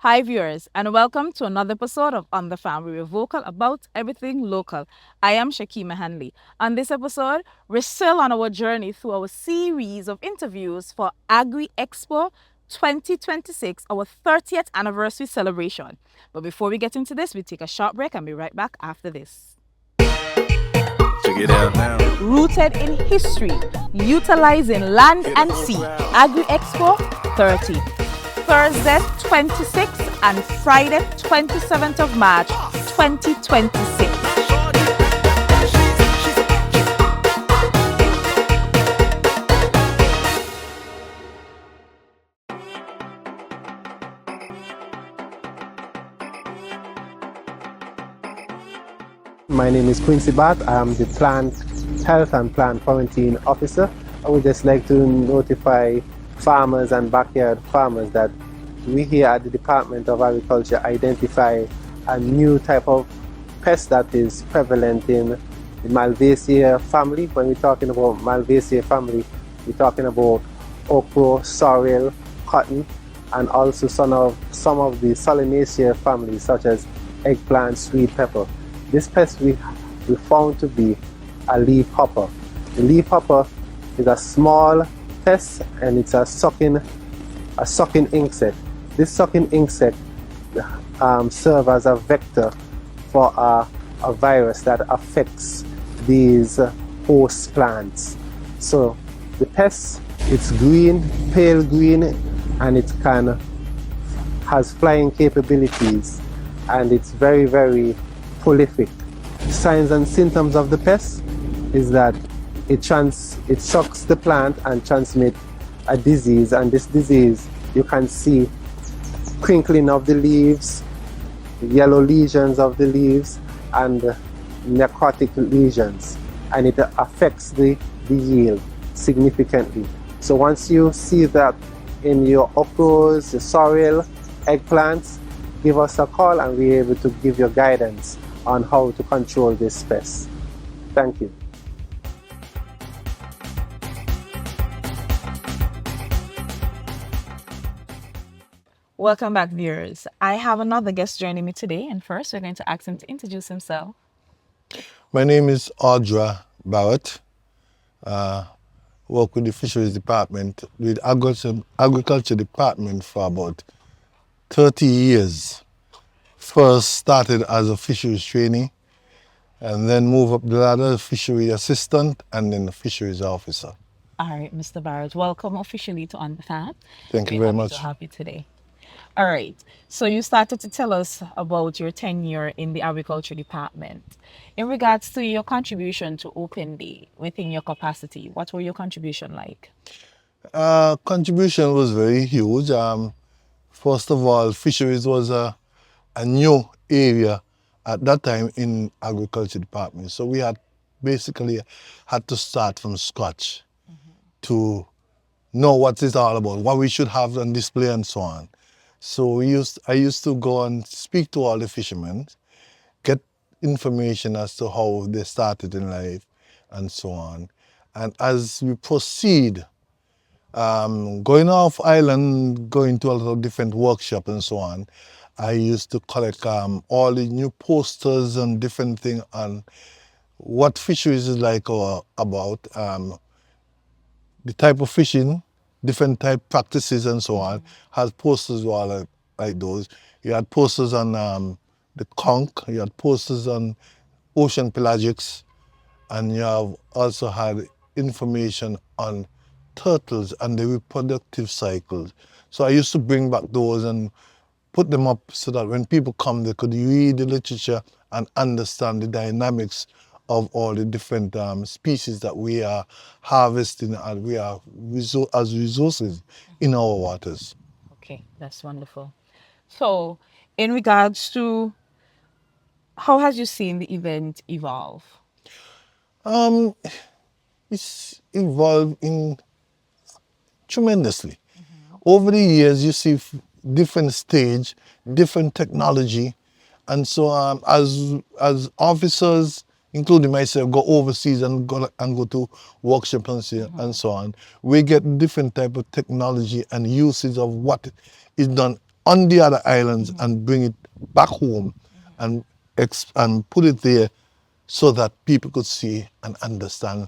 Hi, viewers, and welcome to another episode of On the Farm, where we're vocal about everything local. I am Shakima Hanley. On this episode, we're still on our journey through our series of interviews for Agri-Expo 2026, our 30th anniversary celebration. But before we get into this, we take a short break and be right back after this. Check it out now. Rooted in history, utilizing land and sea. Agri-Expo 30. Thursday 26th and Friday 27th of March 2026. My name is Quincy Bat. I'm the Plant Health and Plant Quarantine Officer. I would just like to notify farmers and backyard farmers that we here at the Department of Agriculture identify a new type of pest that is prevalent in the Malvaceae family. When we're talking about Malvaceae family, we're talking about okra, sorrel, cotton, and also some of the Solanaceae families such as eggplant, sweet pepper. This pest we found to be a leaf hopper. The leaf hopper is a small pest and it's a sucking insect. This sucking insect serves as a vector for a virus that affects these host plants. So the pest, it's green, pale green, and it has flying capabilities, and it's very, very prolific. Signs and symptoms of the pest is that it sucks the plant and transmits a disease, and this disease you can see crinkling of the leaves, yellow lesions of the leaves, and necrotic lesions, and it affects the yield significantly. So once you see that in your okras, your sorrel, eggplants, give us a call and we're able to give you guidance on how to control this pest. Thank you. Welcome back, viewers. I have another guest joining me today, and first we're going to ask him to introduce himself. My name is Audra Barrett. Work with the Fisheries Department, with Agriculture Department for about 30 years. First started as a fisheries trainee and then moved up the ladder, fishery assistant and then the fisheries officer. All right, Mr. Barrett, welcome officially to On the Farm. Thank you We're very happy much. to have you today. All right. So you started to tell us about your tenure in the agriculture department. In regards to your contribution to Open Day within your capacity, what were your contribution like? Contribution was very huge. First of all, fisheries was a new area at that time in agriculture department. So we had basically had to start from scratch to know what it's all about, what we should have on display and so on. So I used to go and speak to all the fishermen, get information as to how they started in life and so on. And as we proceed, going off island, going to a lot of different workshops and so on, I used to collect all the new posters and different things on what fisheries is like or about, the type of fishing, different type practices and so on. Had posters all like those. You had posters on the conch, you had posters on ocean pelagics, and you have also had information on turtles and the reproductive cycles. So I used to bring back those and put them up so that when people come, they could read the literature and understand the dynamics of all the different species that we are harvesting and we are as resources in our waters. Okay, that's wonderful. So, in regards to how has you seen the event evolve? It's evolving tremendously. Over the years, you see different stage, different technology, and so as officers, including myself, go overseas and go to workshops and so on, we get different type of technology and uses of what is done on the other islands and bring it back home and and put it there so that people could see and understand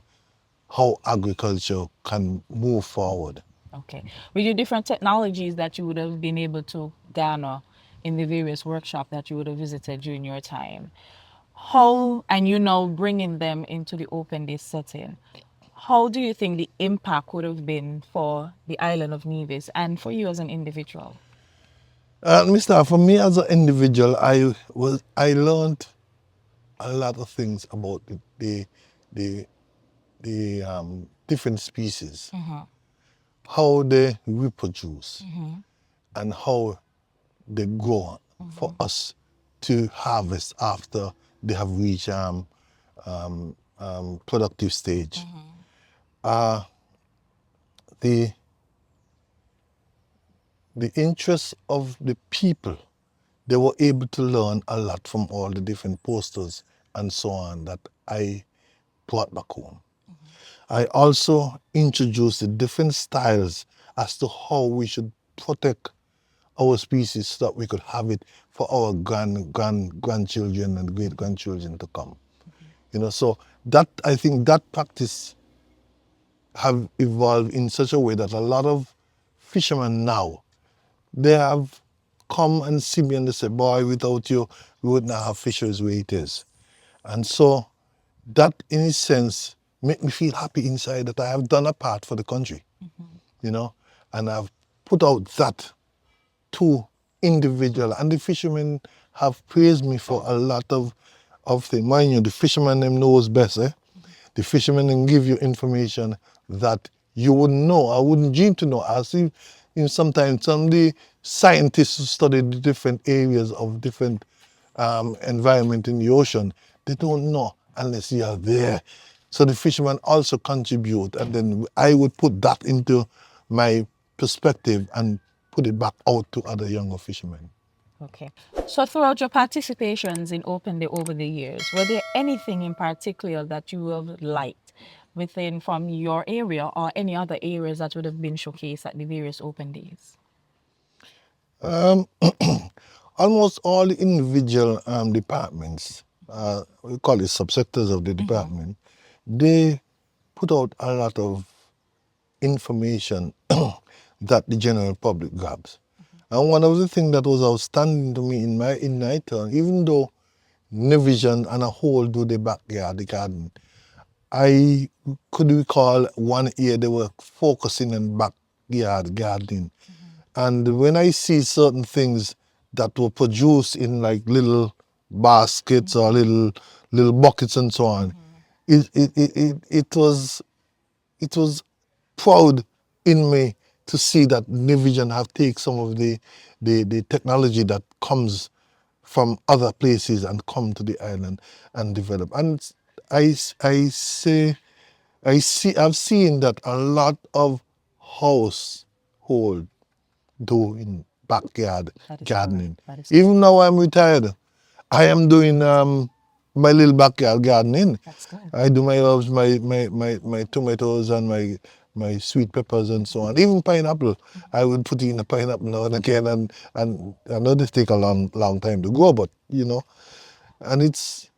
how agriculture can move forward. Okay. With your different technologies that you would have been able to garner in the various workshops that you would have visited during your time, how, and you know, bringing them into the open day setting, how do you think the impact would have been for the island of Nevis and for you as an individual? Mr. For me as an individual, I learned a lot of things about the different species, how they reproduce, and how they grow for us to harvest after they have reached productive stage. The the interest of the people, they were able to learn a lot from all the different posters and so on that I brought back home. I also introduced the different styles as to how we should protect our species so that we could have it for our grandchildren and great grandchildren to come. You know, so that I think that practice have evolved in such a way that a lot of fishermen now, they have come and see me and they say, boy, without you, we would not have fisheries where it is. And so that in a sense make me feel happy inside that I have done a part for the country, you know, and I've put out that to individual, and the fishermen have praised me for a lot of things. Mind you, the fisherman them knows best, eh? The fishermen then give you information that you wouldn't know. I wouldn't dream to know. I see, sometimes some of the scientists who study the different areas of different environment in the ocean, they don't know unless you are there. So the fishermen also contribute, and then I would put that into my perspective and put it back out to other younger fishermen. Okay. So throughout your participations in Open Day over the years, were there anything in particular that you have liked within from your area or any other areas that would have been showcased at the various Open Days? Um, almost all the individual departments, we call it subsectors of the department, they put out a lot of information that the general public grabs. And one of the things that was outstanding to me in my turn, even though Nevision and a whole do the backyard, the garden, I could recall one year they were focusing on backyard gardening. And when I see certain things that were produced in like little baskets or little buckets and so on, it was proud in me to see that Nivision have taken some of the technology that comes from other places and come to the island and develop. And I say I've seen that a lot of household do in backyard That is gardening. correct. That is Even now I'm retired, I am doing my little backyard gardening. That's good. I do my herbs, my tomatoes and my sweet peppers and so on. Even pineapple, I would put in a pineapple now and again, and I know they take a long time to grow, but you know, and it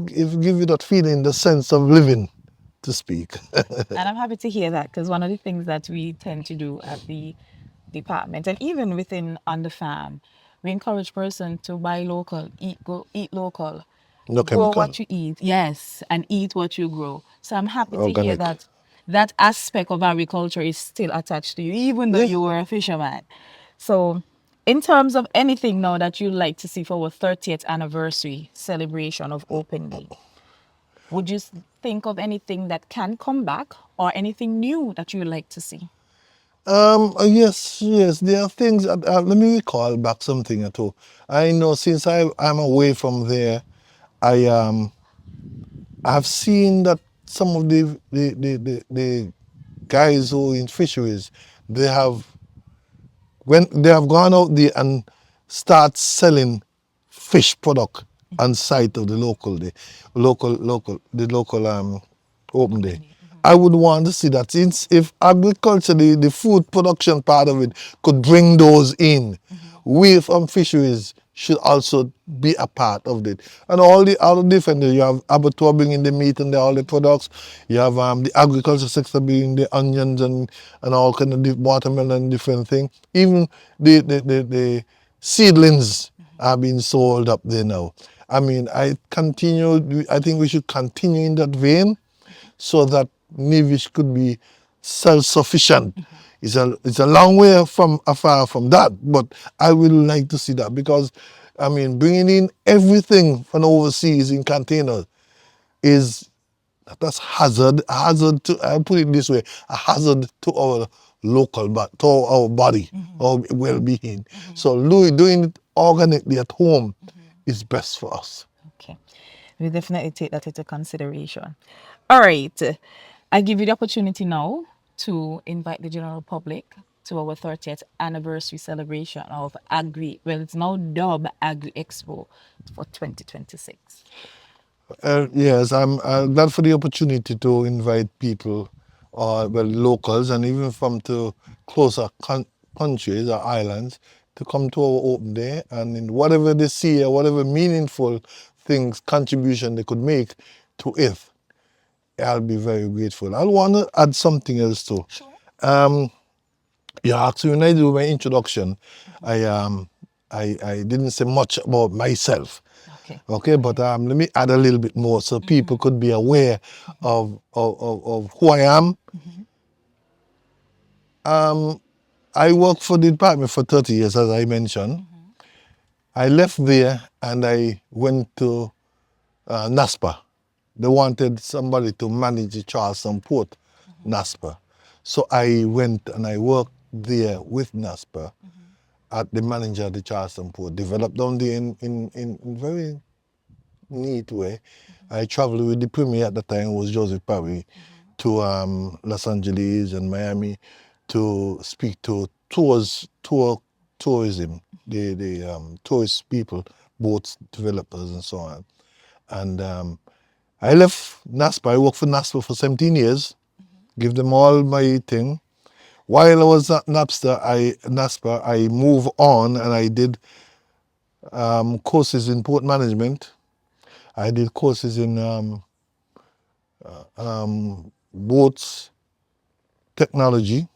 give you that feeling, the sense of living, to speak. And I'm happy to hear that because one of the things that we tend to do at the department and even within on the farm, we encourage person to buy local, eat local, No grow chemical, what you eat, yes, and eat what you grow. So I'm happy to hear organic. that that aspect of agriculture is still attached to you, even though Yeah. you were a fisherman. So in terms of anything now that you'd like to see for our 30th anniversary celebration of Open Day, would you think of anything that can come back or anything new that you'd like to see? Yes. There are things. Let me recall back something at all. I know since I'm away from there, I I've seen that some of the guys who in fisheries, they have when they have gone out there and start selling fish product on site of the local day, local the local open day. I would want to see that since if agriculture, the food production part of it could bring those in, we from fisheries should also be a part of it. And all the different, you have abattoir bringing the meat and all the products, you have the agriculture sector bringing the onions and all kind of watermelon and different things. Even the seedlings are being sold up there now. I mean, I think we should continue in that vein so that Nevis could be self-sufficient. It's a long way from afar from that, but I would like to see that because, I mean, bringing in everything from overseas in containers that's hazard to, I put it this way, a hazard to our to our body, our well-being. So doing it organically at home is best for us. Okay. We definitely take that into consideration. All right. I give you the opportunity now to invite the general public to our 30th anniversary celebration of it's now dubbed Agri-Expo for 2026. Yes, I'm glad for the opportunity to invite people, locals, and even from to closer countries or islands to come to our open day, and in whatever they see or whatever meaningful things, contribution they could make to it, I'll be very grateful. I want to add something else too. Sure. Yeah, actually, when I do my introduction, I didn't say much about myself. Okay, but let me add a little bit more so people could be aware of who I am. I worked for the department for 30 years, as I mentioned. I left there and I went to NASPA. They wanted somebody to manage the Charleston Port, NASPA. So I went and I worked there with NASPA at the manager of the Charleston Port, developed down there in very neat way. I traveled with the premier at the time, was Joseph Parry, to Los Angeles and Miami to speak to tourism, the tourist people, boats, developers and so on. And I left NASPA. I worked for NASPA for 17 years, give them all my thing. While I was at NASPA, I moved on and I did courses in port management. I did courses in boats, technology,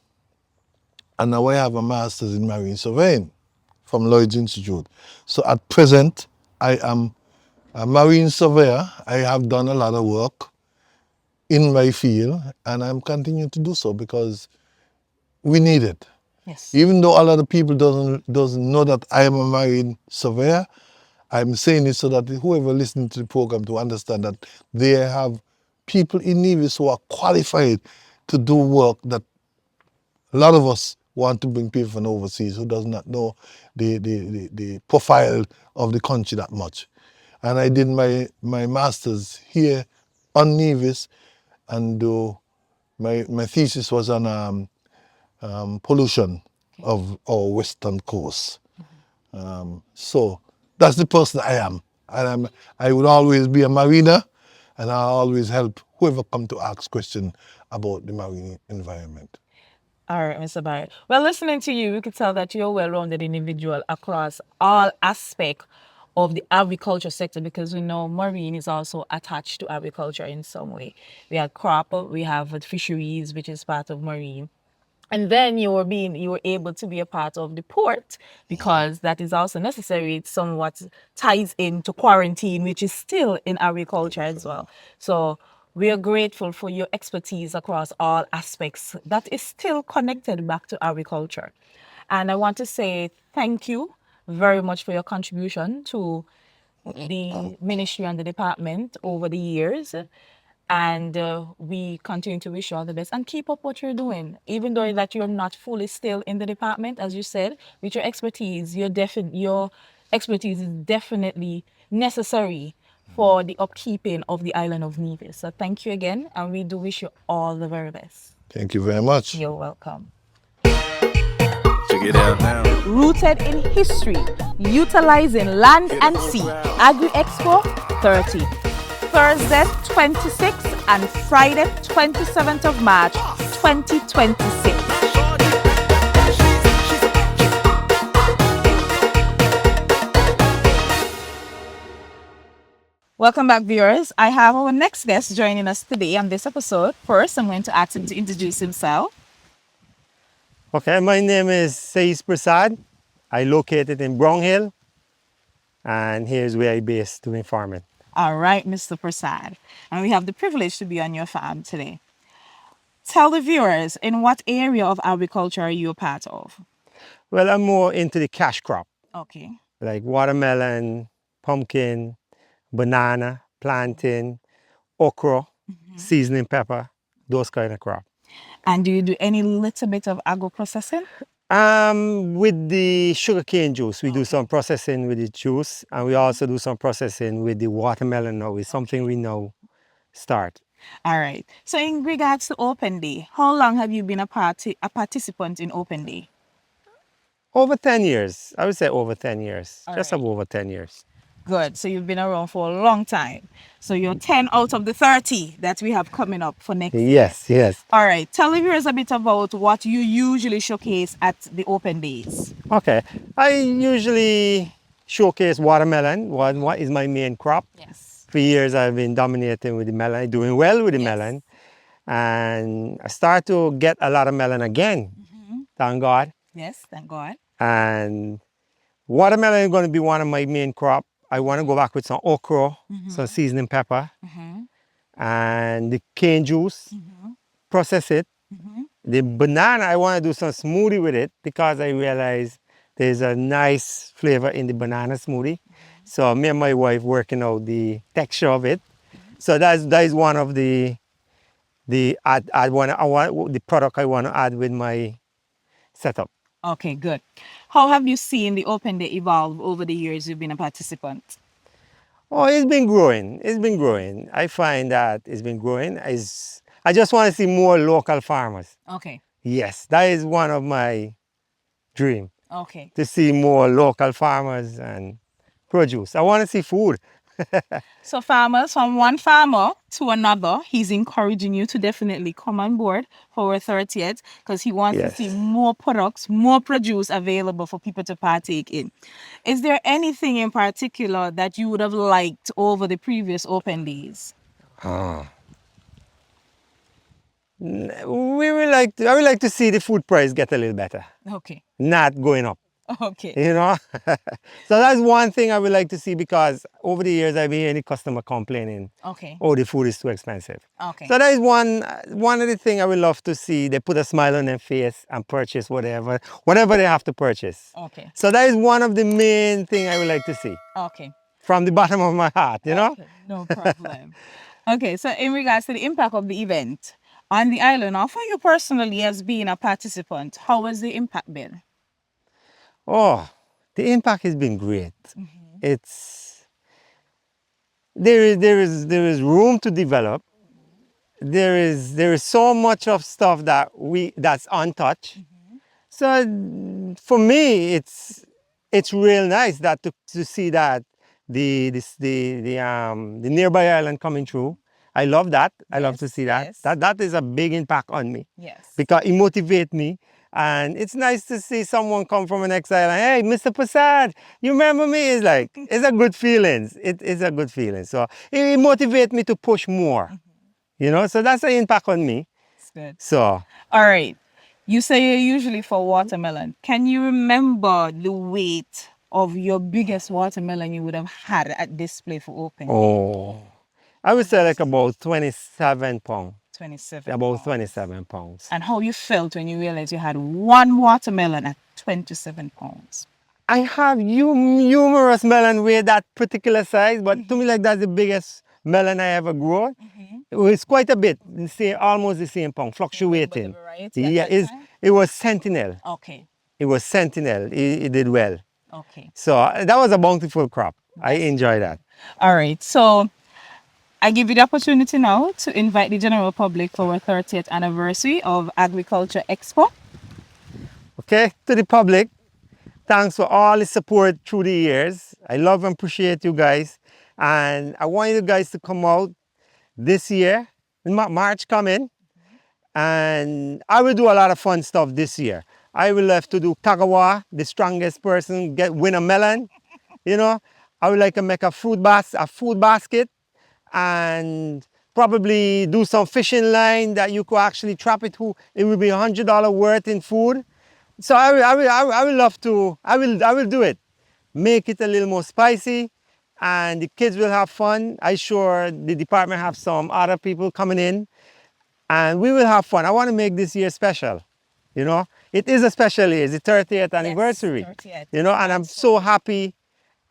and now I have a master's in marine surveying from Lloyd's Institute. So at present, I am a marine surveyor. I have done a lot of work in my field, and I'm continuing to do so because we need it. Yes. Even though a lot of people doesn't know that I am a marine surveyor, I'm saying it so that whoever listening to the program to understand that they have people in Nevis who are qualified to do work that a lot of us want to bring people from overseas who does not know the profile of the country that much. And I did my master's here on Nevis, and my thesis was on pollution of our western coast. So that's the person I am. And I would always be a mariner, and I always help whoever come to ask questions about the marine environment. All right, Mr. Barrett. Well, listening to you, we could tell that you're a well-rounded individual across all aspects of the agriculture sector, because we know marine is also attached to agriculture in some way. We have crop, we have fisheries, which is part of marine. And then you were able to be a part of the port, because that is also necessary. It somewhat ties into quarantine, which is still in agriculture as well. So we are grateful for your expertise across all aspects that is still connected back to agriculture. And I want to say thank you very much for your contribution to the ministry and the department over the years. And we continue to wish you all the best and keep up what you're doing, even though that you're not fully still in the department, as you said. With your expertise, your expertise is definitely necessary for the upkeeping of the island of Nevis. So thank you again, and we do wish you all the very best. Thank you very much. You're welcome. Check it out now. Rooted in history, utilizing land and sea. Agri-Expo 30. Thursday 26th and Friday 27th of March 2026. Welcome back, viewers. I have our next guest joining us today on this episode. First, I'm going to ask him to introduce himself. Okay, my name is Sais Persaud. I located in Brown Hill, and here's where I base doing farming. All right, Mr. Persaud. And we have the privilege to be on your farm today. Tell the viewers, in what area of agriculture are you a part of? Well, I'm more into the cash crop, Okay. like watermelon, pumpkin, banana, plantain, okra, seasoning pepper, those kind of crop. And do you do any little bit of agro processing? With the sugarcane juice, we do some processing with the juice, and we also do some processing with the watermelon now. It's something we now start. All right. So in regards to Open Day, how long have you been a participant in Open Day? Over 10 years. I would say over 10 years. All Just right. over 10 years. Good. So you've been around for a long time. So you're 10 out of the 30 that we have coming up for next year. Yes, yes. All right. Tell the viewers a bit about what you usually showcase at the Open Days. Okay. I usually showcase watermelon. What is my main crop? Yes. For years I've been dominating with the melon, doing well with the Yes. melon. And I start to get a lot of melon again. Thank God. Yes. Thank God. And watermelon is going to be one of my main crop. I want to go back with some okra, some seasoning pepper, and the cane juice, process it. The banana, I want to do some smoothie with it because I realize there's a nice flavor in the banana smoothie. So me and my wife working out the texture of it. So that is one of the the product I want to add with my setup. Okay, good. How have you seen the Open Day evolve over the years you've been a participant? Oh, it's been growing. It's been growing. I find that it's been growing. I just want to see more local farmers. Okay. Yes, that is one of my dream, Okay. to see more local farmers and produce. I want to see food. So farmers, from one farmer to another, he's encouraging you to definitely come on board for our 30th because he wants Yes. to see more products, more produce available for people to partake in. Is there anything in particular that you would have liked over the previous Open Days? I would like to see the food price get a little better, Okay. not going up. Okay. You know, so that's one thing I would like to see because over the years I've been hearing the customer complaining, Okay. oh, the food is too expensive. Okay. So that is one of the things I would love to see. They put a smile on their face and purchase whatever they have to purchase. Okay. So that is one of the main things I would like to see Okay. from the bottom of my heart, you know? Okay, no problem. Okay, so in regards to the impact of the event on the island, or for you personally as being a participant, how has the impact been? Oh, the impact has been great. It's there is room to develop. There is so much of stuff that's untouched. So for me, it's real nice that to see that the nearby island coming through. I love that. I love to Yes, see that. yes. That is a big impact on me Yes. because it motivates me. And it's nice to see someone come from an exile and, hey, Mr. Persaud, you remember me? It's like, it's a good feeling. It's a good feeling. So it motivates me to push more, you know? So that's the impact on me. It's good. So, All right. You say you're usually for watermelon. Can you remember the weight of your biggest watermelon you would have had at display for Open? oh, I would say like about 27 pounds. 27. About pounds. 27 pounds. And how you felt when you realized you had one watermelon at 27 pounds? I have numerous melon with that particular size, but to me, like that's the biggest melon I ever grown. It was quite a bit, almost the same pound, fluctuating. the variety at Yeah, that time? it was Sentinel. Okay. It was Sentinel. It did well. Okay. So that was a bountiful crop. I enjoy that. All right. So I give you the opportunity now to invite the general public for our 30th anniversary of Agri-Expo. Okay, to the public, thanks for all the support through the years. I love and appreciate you guys. And I want you guys to come out this year, March coming, and I will do a lot of fun stuff this year. I will have to do Tagawa, the strongest person, win a melon. You know, I would like to make a food basket, and probably do some fishing line that you could actually trap it to. It will be $100 worth in food. So I will love to. I will do it. Make it a little more spicy, and the kids will have fun. I sure the department have some other people coming in, and we will have fun. I want to make this year special. You know, it is a special year. It's the 30th anniversary. Yes, 30th. You know, and I'm so happy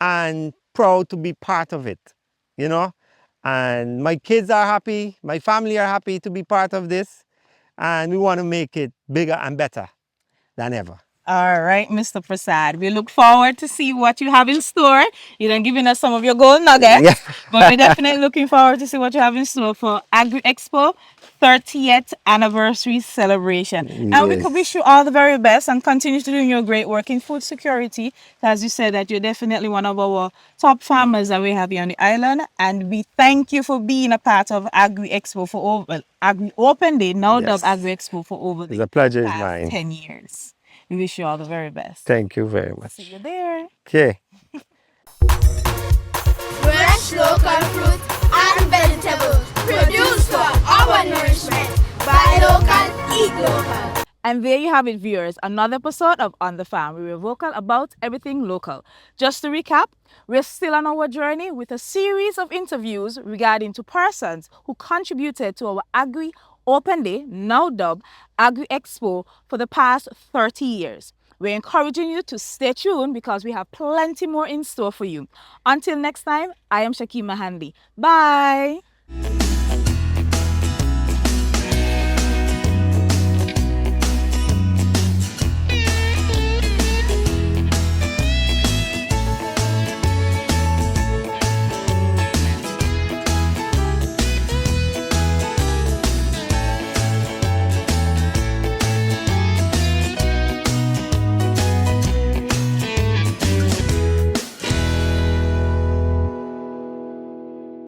and proud to be part of it. You know, and my kids are happy. My family are happy to be part of this, and we want to make it bigger and better than ever. All right, Mr. Persaud. We look forward to see what you have in store. You done giving us some of your gold nuggets, Yeah. but we're definitely looking forward to see what you have in store for Agri-Expo 30th anniversary celebration. And we could wish you all the very best and continue to do your great work in food security. As you said, that you're definitely one of our top farmers that we have here on the island. And we thank you for being a part of Agri-Expo for over Agri Open Day, now dubbed Agri-Expo, for over It's a pleasure is past mine. 10 years. We wish you all the very best. Thank you very much. See you there. Okay. Fresh local fruit and vegetables produced for our nourishment. Buy local, eat local. And there you have it, viewers, another episode of On the Farm. We were vocal about everything local. Just to recap, we're still on our journey with a series of interviews regarding to persons who contributed to our Agri Open Day, now dubbed Agri-Expo, for the past 30 years. We're encouraging you to stay tuned because we have plenty more in store for you. Until next time, I am Shakima Hanley. Bye.